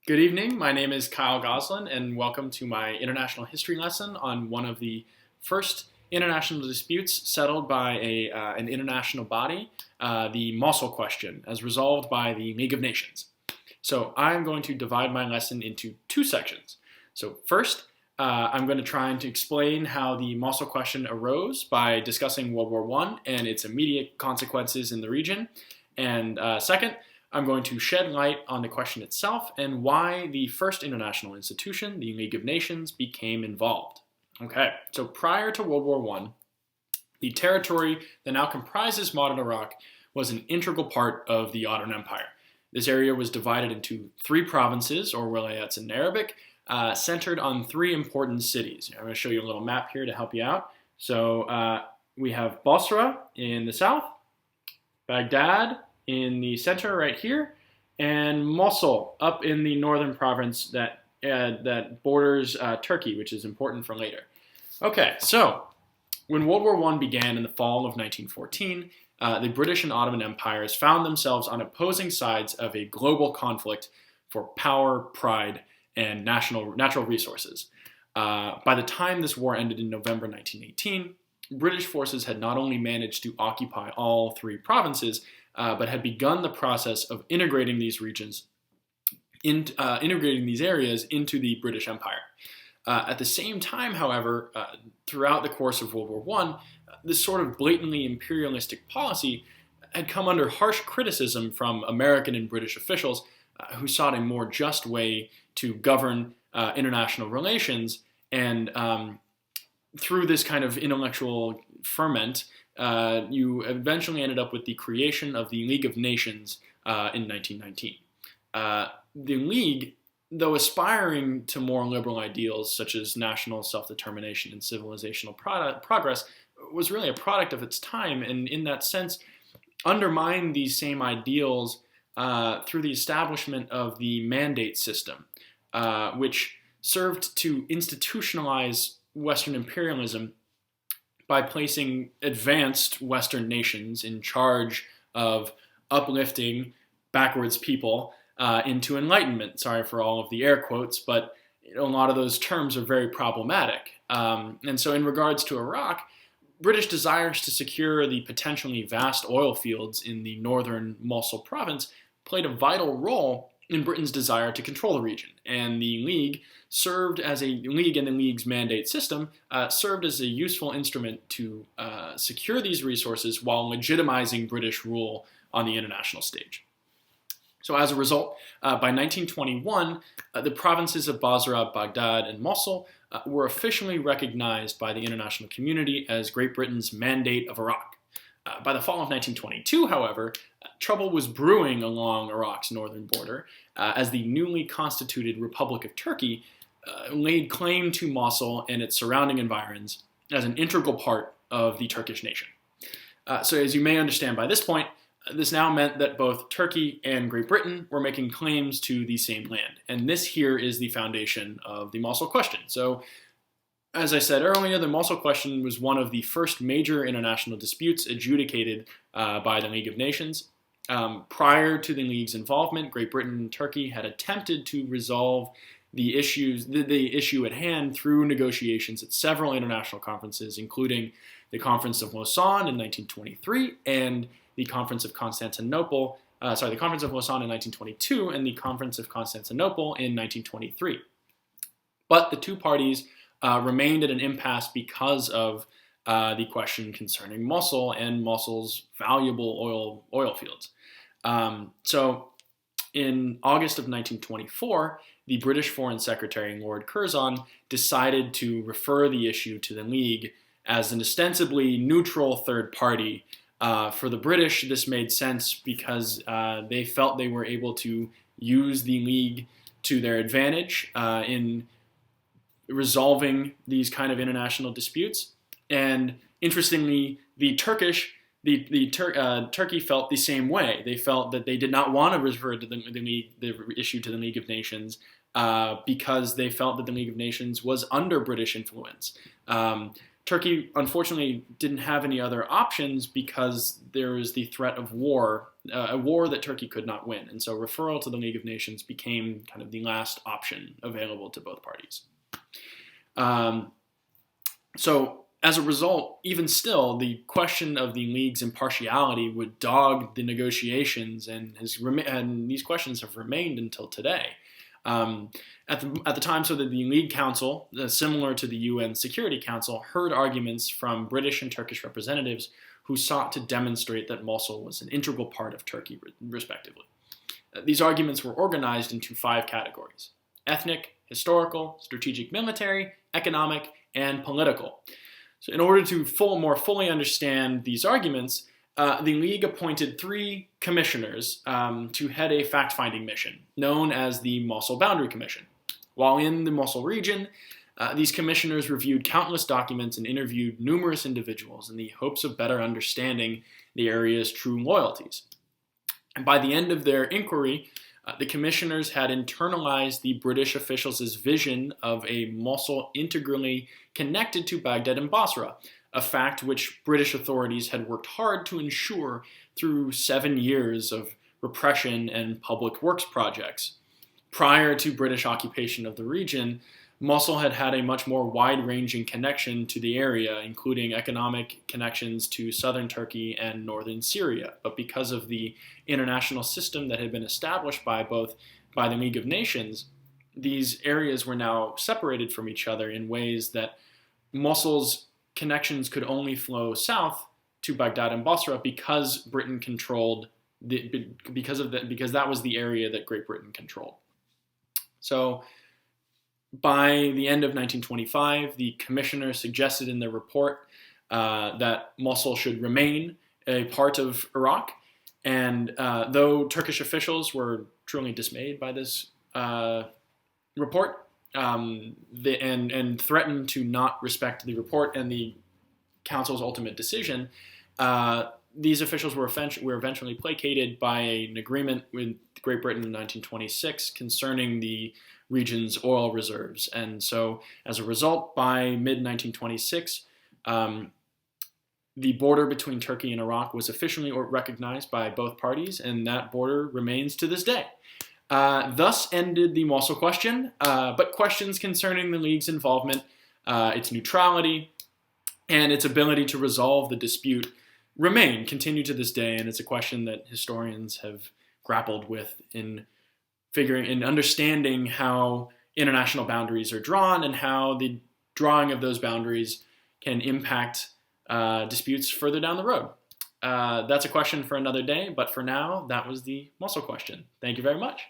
Good evening. My name is Kyle Goslin, and welcome to my international history lesson on one of the first international disputes settled by an international body, the Mosul question, as resolved by the League of Nations. So I'm going to divide my lesson into two sections. So first, I'm going to try to explain how the Mosul question arose by discussing World War I and its immediate consequences in the region. And second, I'm going to shed light on the question itself and why the first international institution, the League of Nations, became involved. Okay, so prior to World War I, the territory that now comprises modern Iraq was an integral part of the Ottoman Empire. This area was divided into three provinces, or wilayats in Arabic, centered on three important cities. I'm going to show you a little map here to help you out. So we have Basra in the south, Baghdad in the center right here, and Mosul up in the northern province that borders Turkey, which is important for later. Okay, so when World War I began in the fall of 1914, the British and Ottoman empires found themselves on opposing sides of a global conflict for power, pride, and natural resources. By the time this war ended in November 1918, British forces had not only managed to occupy all three provinces, but had begun the process of integrating these regions, integrating these areas into the British Empire. At the same time, however, throughout the course of World War I, this sort of blatantly imperialistic policy had come under harsh criticism from American and British officials who sought a more just way to govern international relations. And through this kind of intellectual ferment, you eventually ended up with the creation of the League of Nations in 1919. The League, though aspiring to more liberal ideals such as national self-determination and civilizational progress, was really a product of its time, and in that sense undermined these same ideals through the establishment of the mandate system, which served to institutionalize Western imperialism by placing advanced Western nations in charge of uplifting backwards people into enlightenment. Sorry for all of the air quotes, but a lot of those terms are very problematic. And so in regards to Iraq, British desires to secure the potentially vast oil fields in the northern Mosul province played a vital role in Britain's desire to control the region, and the League served as a League, and the League's mandate system served as a useful instrument to secure these resources while legitimizing British rule on the international stage. So as a result, by 1921, the provinces of Basra, Baghdad, and Mosul were officially recognized by the international community as Great Britain's Mandate of Iraq. By the fall of 1922, however, trouble was brewing along Iraq's northern border as the newly constituted Republic of Turkey laid claim to Mosul and its surrounding environs as an integral part of the Turkish nation. So as you may understand by this point, this now meant that both Turkey and Great Britain were making claims to the same land. And this here is the foundation of the Mosul question. So as I said earlier, the Mosul question was one of the first major international disputes adjudicated by the League of Nations. Prior to the League's involvement, Great Britain and Turkey had attempted to resolve the issue at hand through negotiations at several international conferences, including the Conference of Lausanne in 1923 and the Conference of Constantinople, the Conference of Lausanne in 1922 and the Conference of Constantinople in 1923. But the two parties remained at an impasse because of the question concerning Mosul and Mosul's valuable oil fields. So in August of 1924, the British Foreign Secretary, Lord Curzon, decided to refer the issue to the League as an ostensibly neutral third party. For the British, this made sense because they felt they were able to use the League to their advantage in resolving these kind of international disputes. And interestingly, Turkey felt the same way. They felt that they did not want to refer to the issue to the League of Nations because they felt that the League of Nations was under British influence. Turkey, unfortunately, didn't have any other options because there is the threat of war a war that Turkey could not win. And so referral to the League of Nations became kind of the last option available to both parties. So as a result, even still, the question of the League's impartiality would dog the negotiations, and these questions have remained until today. At the time, so that the League Council, similar to the UN Security Council, heard arguments from British and Turkish representatives who sought to demonstrate that Mosul was an integral part of Turkey, respectively. These arguments were organized into 5 categories: ethnic, historical, strategic military, economic, and political. So in order to more fully understand these arguments, the League appointed 3 commissioners to head a fact-finding mission, known as the Mosul Boundary Commission. While in the Mosul region, these commissioners reviewed countless documents and interviewed numerous individuals in the hopes of better understanding the area's true loyalties. And by the end of their inquiry, the commissioners had internalized the British officials' vision of a Mosul integrally connected to Baghdad and Basra, a fact which British authorities had worked hard to ensure through 7 years of repression and public works projects. Prior to British occupation of the region, Mosul had had a much more wide-ranging connection to the area, including economic connections to southern Turkey and northern Syria. But because of the international system that had been established by the League of Nations, these areas were now separated from each other in ways that Mosul's connections could only flow south to Baghdad and Basra because Britain controlled because that was the area that Great Britain controlled. So by the end of 1925, the commissioner suggested in their report that Mosul should remain a part of Iraq. And though Turkish officials were truly dismayed by this report and threatened to not respect the report and the Council's ultimate decision, these officials were eventually placated by an agreement with Great Britain in 1926 concerning the region's oil reserves. And so as a result, by mid-1926, the border between Turkey and Iraq was officially recognized by both parties, and that border remains to this day. Thus ended the Mosul question, but questions concerning the League's involvement, its neutrality, and its ability to resolve the dispute continue to this day, and it's a question that historians have grappled with in understanding how international boundaries are drawn and how the drawing of those boundaries can impact disputes further down the road. That's a question for another day, but for now, that was the Mosul question. Thank you very much.